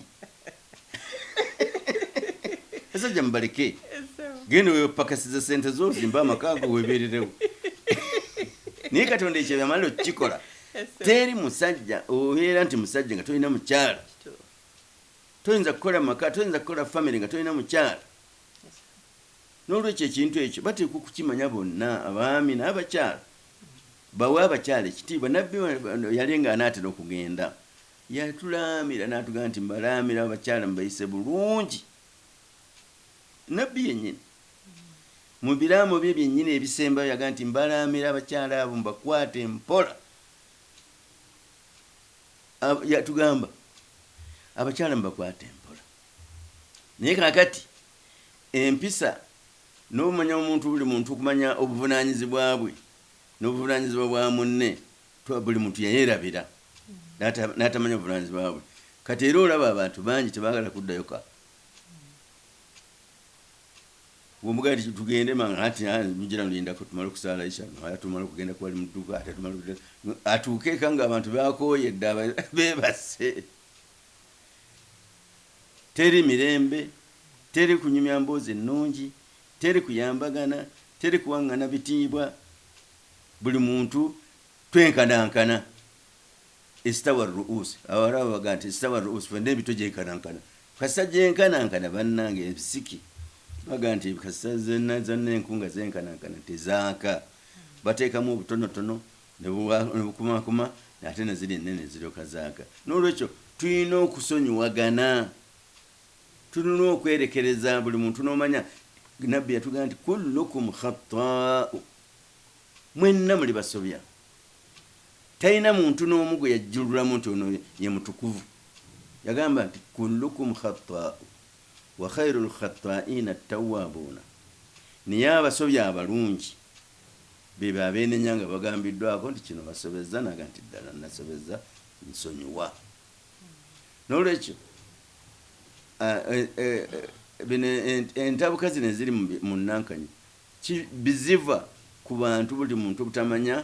abasajja mubaleke genda wepakasiza sente zozimba amakaago webeererewo naye Katonda ekyo yamalira okukikola teri musajja obeera nti musajja nga tolina mukyala toyinza kukola maka toyinza kukola family nga tolina mukyala. N'olwekyo ekintu ekyo bateekwa okukimanya bonna abaami n'abakyala bawe abakyala ekitiibwa. Nabbi yali nga anaatera okugenda yatulaamira n'atugamba nti mbalaamira abakyala mubayise bulungi. Nabbi yennyini mu biraamo bye byennyini ebisembayo yagamba nti mbalaamira abakyala abo mbakwate mpola. Yatugamba abakyala mbakwate mpola naye kakati empisa n'omanya omuntu buli muntu okumanya obuvunaanyizibwa bwe n'obuvunaanyizibwa bwa munne buli muntu yayeerabira n'atamanya obuvunaanyizibwa bwe. Kati era olaba abantu bangi tebaagala kuddayo ka bw'omugaa ti tugende ati mugira nolindako tumale okusaala isha tumale okugenda kuwali mu dduuka ate tumale atuuke eka ng'abantu bakooyedde beebase. Teri mirembe teri kunyumya mboozi ennungi teri kuyambagana teri kuwaŋŋana bitiibwa buli muntu twenkanankana. Istawa ruusi awalaba baga nti istawa ruusi fenna ebito gyenkanankana kasa gyenkanankana bannange ebisiki baga nti kasa zonna enkunga zenkanankana tezaaka bateekamu obutonotono ne bukumakuma ate neziri ennene ziryoka zaaka. N'olwekyo tulina okusonyiwagana tulina okwerekereza buli muntu n'omanya Nabbi yatugamba nti kullukum khattaa'u mwenna muli basobya talina muntu n'omu gwe yajjululamu nti ono ye mutukuvu. Yagamba nti kullukum khatta'u wa khairul khatta'ina at-tawwabuna. Naye abasobya abalungi bebe abeenenya nga bagambiddwako nti kino basobezza, naga nti ddala nasobezza, nsonyiwa. N'olwekyo entabuka zino eziri mu Nankanyi biziva ku bantu, buli muntu butamanya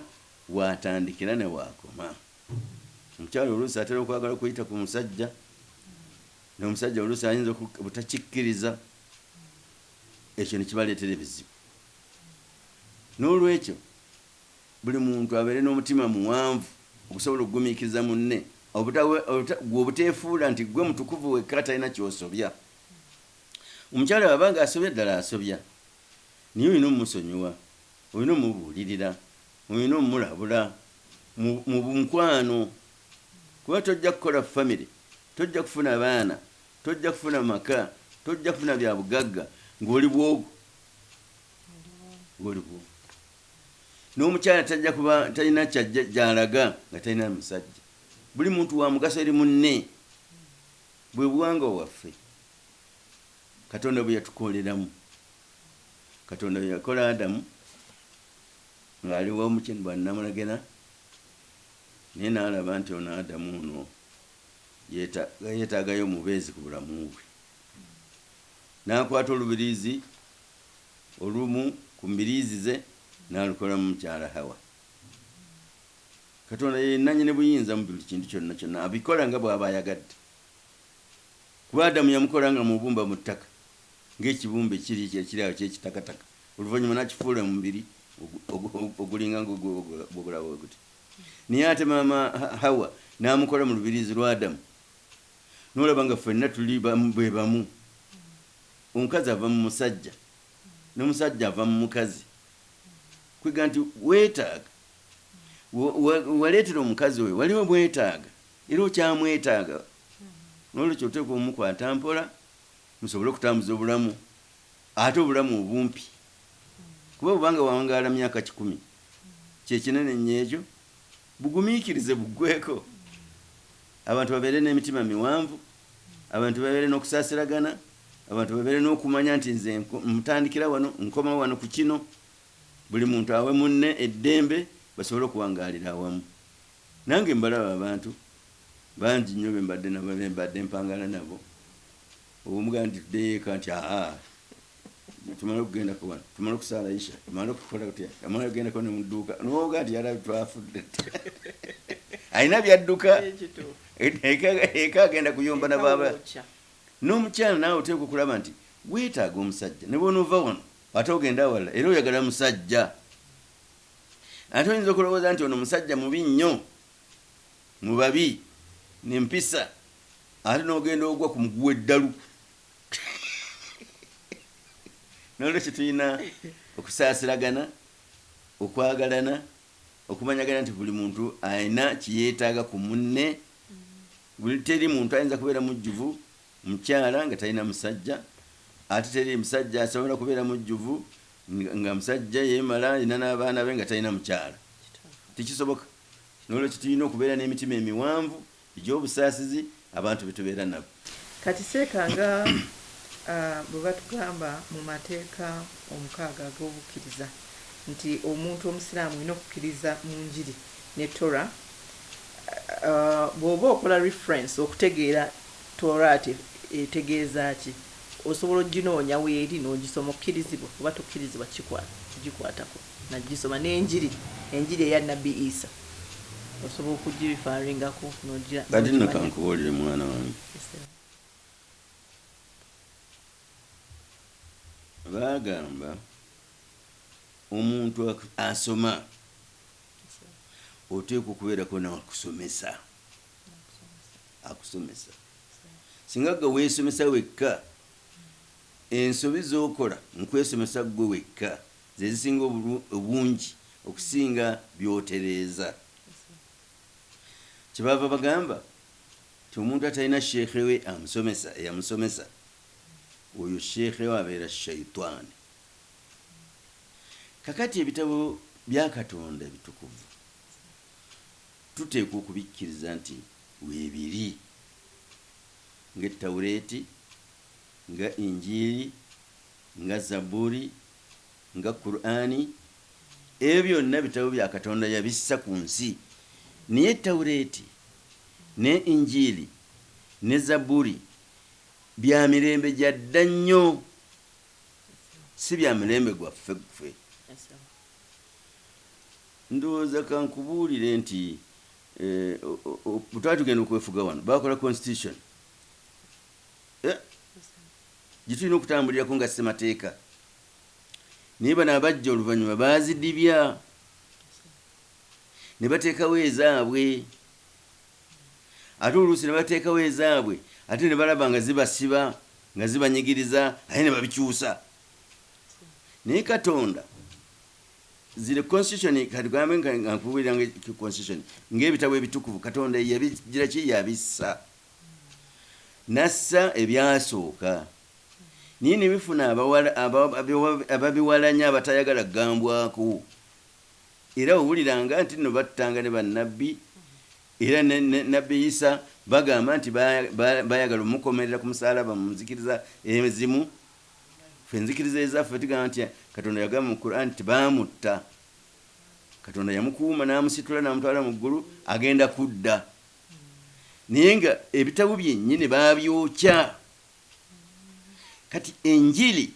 watandikira ne wakoma. Omukyalo oluusi atera okwagala okuyita ku musajja, n'omusajja oluusi ayinza obutakikkiriza. Ekyo ne kibaleetera ebizibu. N'olwekyo buli muntu abeere n'omutima muwanvu okusobola okugumiikiriza munne, obuteefuula nti gwe mutukuvu wekka talina kyosobya. Omukyala baba nga asobya ddala asobya, niye olina omusonyiwa, olina omubuulirira, olina omulabula mu bunkwano, kuba tojja kukola famire, tojja kufuna baana, tojja kufuna maka, tojja kufuna bya bugagga ng'oli bwogo. N'omukyala tajja kuba talina gy'alaga nga talina musajja. Buli muntu wa mugaso eri munne. Bwe buwanga waffe Katonda bwe yatukoleramu. Katonda bwe yakola Adamu ng'aliwo omukini bwannamulagena, naye n'alaba nti ono Adamu ono yeetaagayo omubeezi ku bulamu bwe. N'akwata olubiriizi olumu ku mbiriizi ze n'alukola mu mukyala Hawa. Katonda ye nannyini buyinza mu buli kintu kyonna kyonna, abikola nga bw'aba ayagadde. Kuba Adamu yamukola nga mubumba mu ttaka, ng'ekibumbe kiri awo ky'ekitakataka, oluvannyuma n'akifuula mu mubiri ogulinga ng'ogulaba guti. Naye ate maama Hawa n'amukola mu lubiriizi lwa Adamu. N'olaba nga ffenna tuli bwe bamu. Omukazi ava mu musajja, n'omusajja ava mu mukazi. Kwiga nti weetaaga, waleetera omukazi we waliwo bwetaaga era okyamwetaaga. N'olwekyo oteekwa omukwata mpola musobole okutambuza obulamu, ate obulamu obumpi. Kuba bubanga wawangaala myaka 10, kyekinene nnyo ekyo, bugumiikirize buggweko. Abantu babeere n'emitima miwanvu, abantu babeere n'okusaasiragana, abantu babeere n'okumanya nti nze mutandikira wano nkoma wano ku kino. Buli muntu awe munne eddembe basobole okuwangaalira awamu. Nange mbalaba abantu bangi nnyo bembadde nabo, bembadde mpangala nabo. Omugaa nti tuddeyo nti tumale okugenda ku wano, tumale okusaala isha, tumale okukola kutya, tumale okugendako ne mu dduuka. N'ogaa nti yalabi twafudde. Alina byadduka eka agenda kuyomba na baaba. N'omukyala naawe oteekwa okulaba nti weetaaga omusajja. Ne bw'onoova wano ate ogenda awalala era oyagala musajja. Ate oyinza okulowooza nti ono musajja mubi nnyo, mu babi n'empisa, ate n'ogenda ogwa ku muguwa eddalu. N'olwekyo tulina okusaasiragana, okwagalana, okumanyagana nti buli muntu alina kiyeetaaga ku munne. Buli teri muntu ayinza kubeera mujjuvu mukyala nga talina musajja, ate teri musajja asobola kubeera mujjuvu nga musajja yeemala alina n'abaana be nga talina mukyala. Tekisoboka. N'olwekyo tulina okubeera n'emitima emiwanvu egy'obusaasizi abantu be tubeera nabo. Kati seekanga bwe batugamba mu mateeka 6 ag'obukkiriza nti omuntu omusiraamu alina okukkiriza mu njiri ne Torah. Bw'oba okola reference okutegeera Torah etegeeza ki, osobola oginoonya weeri n'ogisoma okkirizibwa oba tokkirizibwa gikwatako nagisoma. N'enjiri eya Nabbi Isa osobola okugirifaringako n'ogira. Kati nno kankubuulire mwana wange, bagamba omuntu asoma oteekwa okubeerako n'akusomesa. Akusomesa. Singa gwe weesomesa wekka, ensobi z'okola nkwesomesa gwe wekka ze zisinga obungi okusinga by'otereeza. Kyebaava bagamba ti omuntu atalina sheekhe we eyamusomesa, oyo sheekhe we abeera shaitaani. Kakati ebitabo bya Katonda ebitukuvu tuteekwa okubikkiriza nti weebiri ng'ettawuleeti nga injiiri nga zaburi nga qur'ani ebyo byonna bitabo bya katonda yabissa ku nsi naye ettawuleeti ne injiiri ne zaburi bya mirembe gya dda nnyo si bya mirembe gwaffe gwe ndowooza kankubuulire nti butwali tugenda okwefuga wano bakola constitution gitulina okutambulirako nga ssemateeka naye bano abajja oluvannyuma baazidibya ne bateekawo ezaabwe ate oluusi ne bateekawo ezaabwe ate ne balaba nga zibasiba nga zibanyigiriza aye ne babikyusa naye katonda zino constitution katugambe nga nkubuliranga constitution ng'ebitabo ebitukuvu katonda yabigira ki yabissa nassa ebyasooka naye ne bifuna ababiwalanya abatayagala kugambwako era owuliranga nti nno battanga ne bannabbi era nabbi Isa bagamba nti bayagala omukomerera ku musaalaba mu nzikiriza ezimu ffe enzikiriza ezaffe tugamba nti katonda yagamba mu Qur'an nti baamutta katonda yamukuuma n'amusitula n'amutwala mu ggulu agenda kudda naye nga ebitabo byennyini baabyokya kati enjiri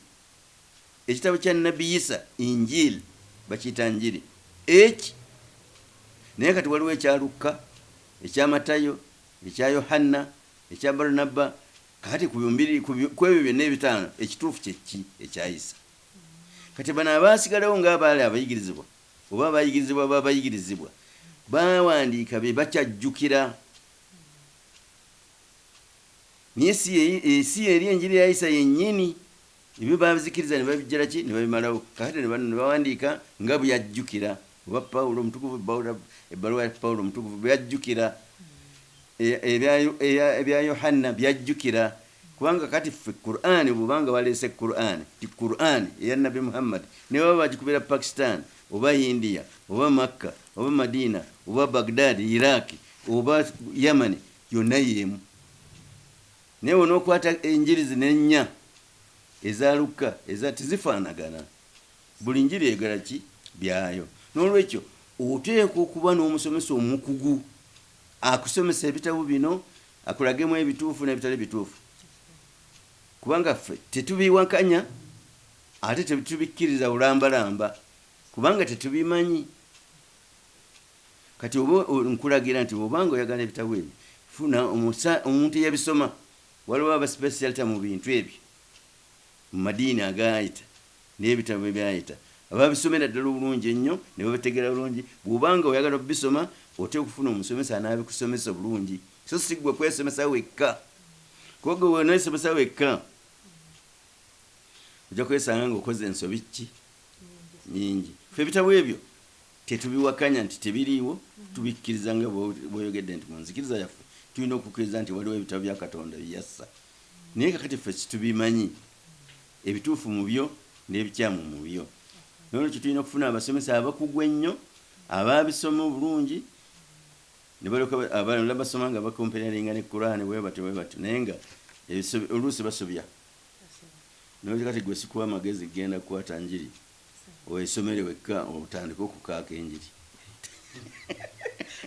ekitabo kya nabbi Isa injiri bakiyita njiri eki naye kati waliwo ekya Luka ekya Matayo ekya Yohanna ekya Barnaba kati ku ebyo byonna ebitaano ekituufu kyeki ekya Isa kati bano abaasigalawo ng'abaali abayigirizibwa oba abayigirizibwa babayigirizibwa bawandiika be bakyajjukira naye si eri enjiri ya Isa yennyini ebyo babizikiriza ne babijjala ki ne babimalawo kakati ne bawandiika nga bwe yajjukira oba Pawulo omutukuvu ebbaluwa ya Pawulo omutukuvu bwe yajjukira ebya Yohanna byajjukira kubanga kati ffe Qur'ani bw'obanga baleese Qur'ani ti Qur'ani eya Nabi Muhammad ne baba bagikubira Pakistan oba India oba Makka oba Madina oba Baghdad Iraq oba Yamani yonna yemu naye onookwata enjiri zinennya eza Luka tizifaanagana buli njiri egala ki byayo n'olwekyo oteekwa okuba n'omusomesa omukugu akusomesa ebitabo bino akulagemu ebituufu n'ebitali bituufu kubanga ffe tetubiwakanya ate tetubikkiriza bulambalamba kubanga tetubimanyi kati oba nkulagira nti obanga oyagala ebitabo ebyo funa omuntu eyabisoma waliwo abaspesialita mu bintu ebyo mu madiini agayita n'ebitabo ebyayita ababisomera ddala obulungi ennyo ne babitegera bulungi bw'obanga oyagala okubisoma oteekwa okufuna omusomesa anaabikusomesa bulungi so si ggwe kwesomesa wekka kuba gwe wanaesomesa wekka ojja kwesanga ng'okoze ensobi ki nyingi ffe ebitabo ebyo tetubiwakanya nti tebiriiwo tubikkiriza nga bw'oyogedde nti mu nzikiriza yaffe tulina okukkiriza nti waliwo ebitabo bya katonda byeyassa naye kakati ffe situbimanyi ebituufu mu byo n'ebikyamu mu byo nolwekyo tulina okufuna abasomesa abakugu ennyo abaabisoma obulungi ne balala basoma nga bakomperalinga ne Qur'ani bwe batyo naye nga oluusi basobya nolwekyo kati gwe sikuwa amagezi genda kukwata njiri oesomere wekka otandika okukaaka enjiri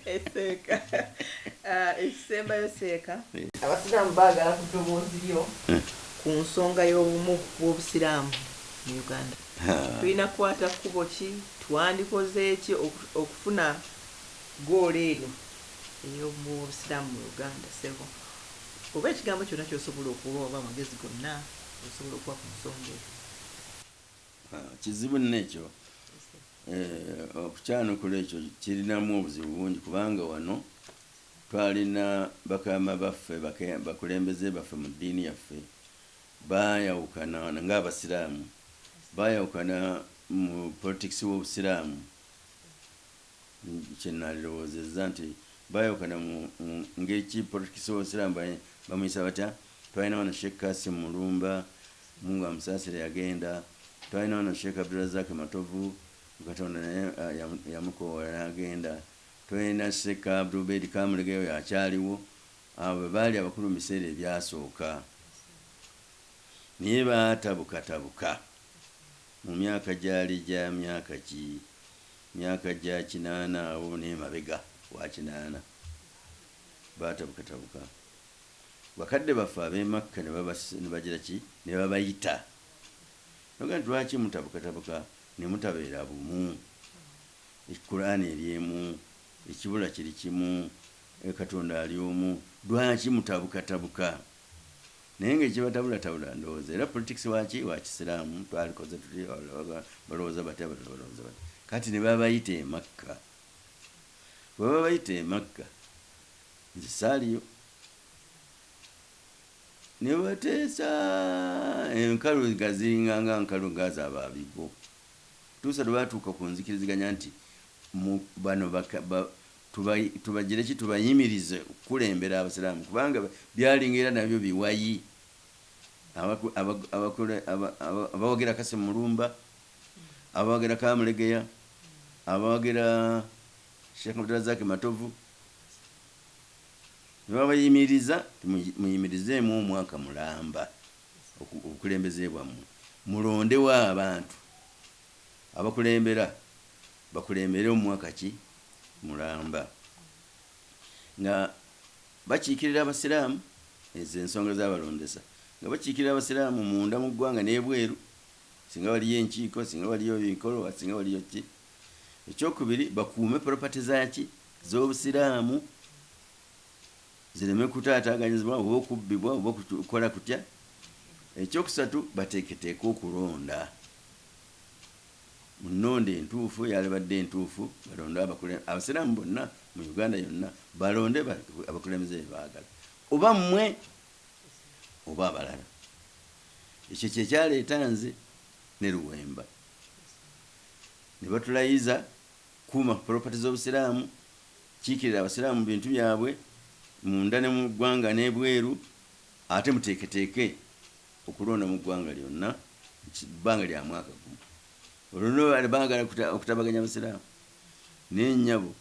eseeka ekisembayo seeka abasiraamu baagala ku ddoboozi lyo ku nsonga y'obumu bw'obusiraamu mu Uganda tulina kukwata kkubo ki twandikoze ki okufuna goolo eno ey'obumu bw'obusiraamu mu Uganda sebo oba ekigambo kyonna kyosobola okuba oba amagezi gonna osobola okuba ku nsonga eyo kizibu nnekyo okukyanukula ekyo kirinamu obuzibu bungi kubanga wano twalina bakama baffe bakulembeze baffe mu ddiini yaffe baayawukana ng'abasiraamu baayawukana mu politics w'obusiraamu kyenalirowoozezza nti baayawukana ng'eki politics w'obusiraamu bamuyisa batya twalina wano Sheikh Kasim Mulumba Mungu amusaasire yagenda twalina wano Sheikh Abdurazak Matovu Katonda naye yamukoola n'agenda twena Seka Abdulbedi Kamulegeyo yakyaliwo, abo baali abakulu mu biseera ebyasooka. Naye baatabukatabuka mu myaka gyali gya myaka gya 80 awo n'emabega wa 80 baatabukatabuka. Bakadde baffe ab'e Makka ne bagira ki, ne babayita noga nti lwaki mutabukatabuka ne mutabeera bumu, Qur'ani eri emu, ekibula kiri kimu, Katonda ali omu, lwaki mutabukatabuka? Naye ng'ekibatabulatabula ndowooza era politics wa Kisiraamu twalikoze tuti balowooza batya balowooza batya. Kati ne babayita e Makka. Bwe babayita e Makka nze saaliyo, ne bateesa enkalu nga ziringanga nkalu ngazaba abigo. Tuusa lwatuuka ku nzikiriziganya nti bano tubagire ki, tubayimirize okukulembera Abasiraamu, kubanga byalinga era nabyo biwayi. Abawagira Kassim Mulumba, abawagira Kamulegeya, abawagira Sheikh Abdulrazak Matovu, babayimiriza muyimirizeemu omwaka mulamba obukulembeze bwammwe, mulondewo abantu abakulembera bakulembere omwaka ki mulamba, nga bakiikirira Abasiraamu. Ezo ensonga z'abalondesa nga bakiikirira Abasiraamu munda mu ggwanga n'ebweru, singa waliyo enkiiko, singa waliyo ebikolo, singa waliyo ki. Ekyokubiri, bakuume property zaki z'Obusiraamu zireme kutaataaganyizibwa oba okubbibwa oba okukola kutya. Ekyokusatu, bateeketeeke okulonda mu nnonda entuufu, yalibadde entuufu, balonde Abasiraamu bonna mu Uganda yonna, balonde abakulembeze be baagala, oba mmwe oba abalala. Ekyo kyekyaleeta nze ne Luwemba ne batulayiza kuuma property z'Obusiraamu, kiikirira Abasiraamu bintu byabwe munda ne mu ggwanga n'ebweru, ate muteeketeeke okulonda mu ggwanga lyonna bbanga lya mwaka gumu. Olwo bali baagala okutabaganya Abasiraamu n'ennyabo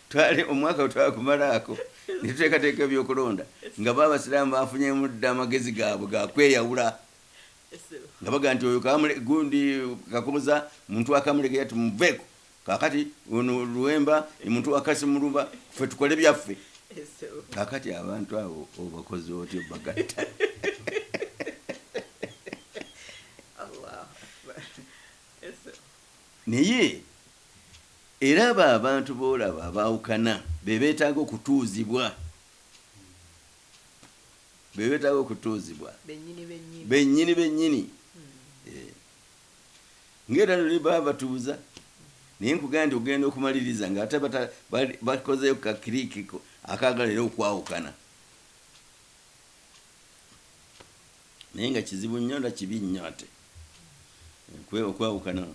twali omwaka twakumalaako ne tuteekateeka ebyokulonda nga Abasiraamu bafunyeemu dda amagezi gaabwe gakweyawula, nga baga nti oyo gundi Kakoza muntu wa Kamulegeya tumuveeko, kakati ono Luwemba muntu wa Kassim Mulumba, ffe tukole byaffe. Kakati abantu abo obakozi otyo bagatta. Naye era abo abantu boolaba abaawukana be beetaaga okutuuzibwa, bennyini ng'era luli baabatuuza. Naye nkugamba nti ogenda okumaliriza ng'ate bakozeyo kakiriiki akaagala era okwawukana, naye nga kizibu nnyo nda kibi nnyo ate okwawukana.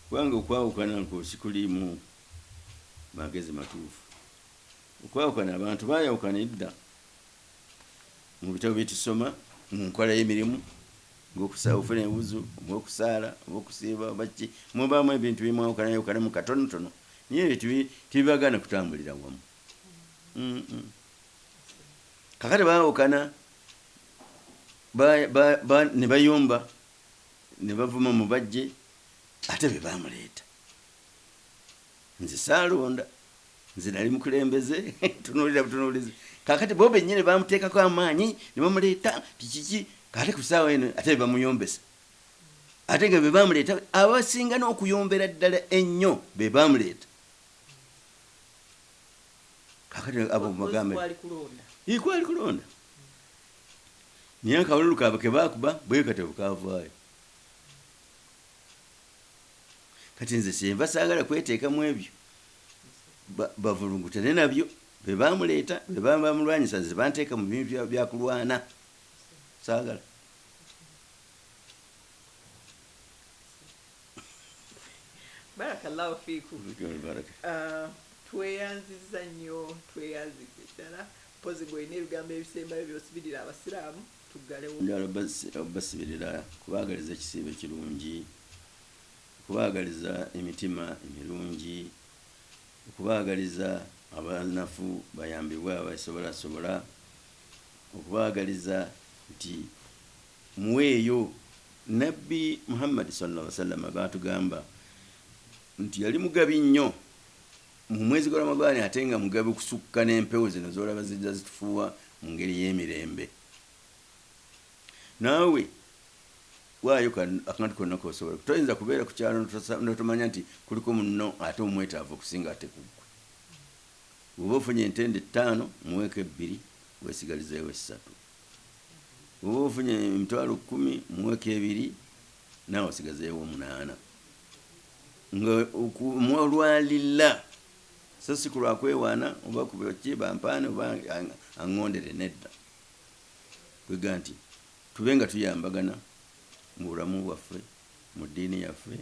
Kubanga okwawukana nkosikulimu magezi matuufu. Okwawukana abantu baayawukana edda mu bitabo bye tusoma mu nkola y'emirimu, ng'okusaba ofuna enwuzu, oba okusaala, oba okusiiba, oba ki, mubaamu ebintu bimwawukanamu katonotono, naye ebyo tibibagaana kutambulira wamu. Kakati baawukana ne bayomba ne bavuma mu bajje, ate be baamuleeta. Nze saalonda, nze nali mukulembeze tunuulize. Kakati bo bennyini baamuteekako amaanyi ne bamuleeta kiki, kati ku ssaawa eno ate be bamuyombesa. Ate nga be baamuleeta abasinga n'okuyombera ddala ennyo be baamuleeta. Kakati abo mubagambe kwali kulonda. Naye akawululu kaabwe ke baakuba bwe katebo kaavaayo. Kati nze sinva saagala kweteekamu ebyo bavulungutane nabyo, be baamuleeta be bamulwanyisa, ze banteeka mu bintu byakulwana, saagala. Barakallahu fiikum. Tweyanziza nnyo, tweyanziza ddala. Pozi gwena ebigambo ebisembayo byosibirira Abasiraamu tuggalewo. Basibirira kubaagaliza ekisiibo ekirungi, okubaagaliza emitima emirungi, okubaagaliza abanafu bayambibwe abasobola, okubaagaliza nti muweeyo. Nabbi Muhammad sallallahu alaihi wasallam batugamba nti yali mugabi nnyo mu mwezi gwa Ramadhani, ate nga mugabi kusukka n'empewo zino z'olaba zijja zitufuuwa mu ngeri y'emirembe. Naawe waayo akantu konna k'osobola. Toyinza kubeera ku kyalo notomanya nti kuliko munno ate omwetaavu okusinga ate kuggwe. Bw'oba ofunye entende 5 muweeko 2, weesigalizeewo 3. Bw'oba ofunye emitwalo 10 muweeko 2, naawe osigazeewo 8. Nga olwalila so si kulwa kwewaana oba kubyokye bampaane oba aŋŋondere nedda. Kwega nti tube nga tuyambagana mu bulamu bwaffe, mu ddiini yaffe,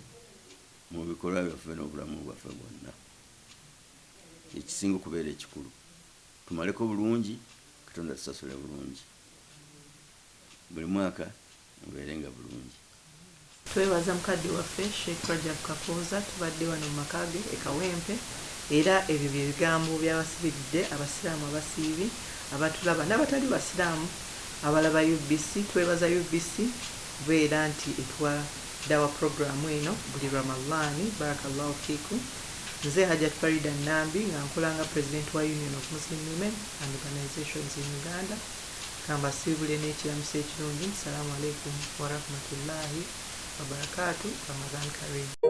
mu bikolwa byaffe n'obulamu bwaffe bwonna. Ekisinga okubeera ekikulu tumaleko bulungi, Katonda tusasule bulungi, buli mwaka mubeerenga bulungi. Twebaza mukadde waffe Sheikh Rajab Kakooza, tubadde wano mu makage e Kawempe, era ebyo bye bigambo by'abasibiridde abasiraamu abasiibi abatulaba n'abatali basiraamu abalaba UBC. Twebaza UBC kubeera nti etwaddawa programu eno buli Ramadhani. Barakallahu fiikum. Nze Hajat Farida Nambi nga nkolanga President wa Union of Muslim Women and Organizations in Uganda. Kamba siibule n'ekiramuso ekirungi. Assalamu alaikum wa rahmatullahi wa barakatuh. Ramadan Kareem.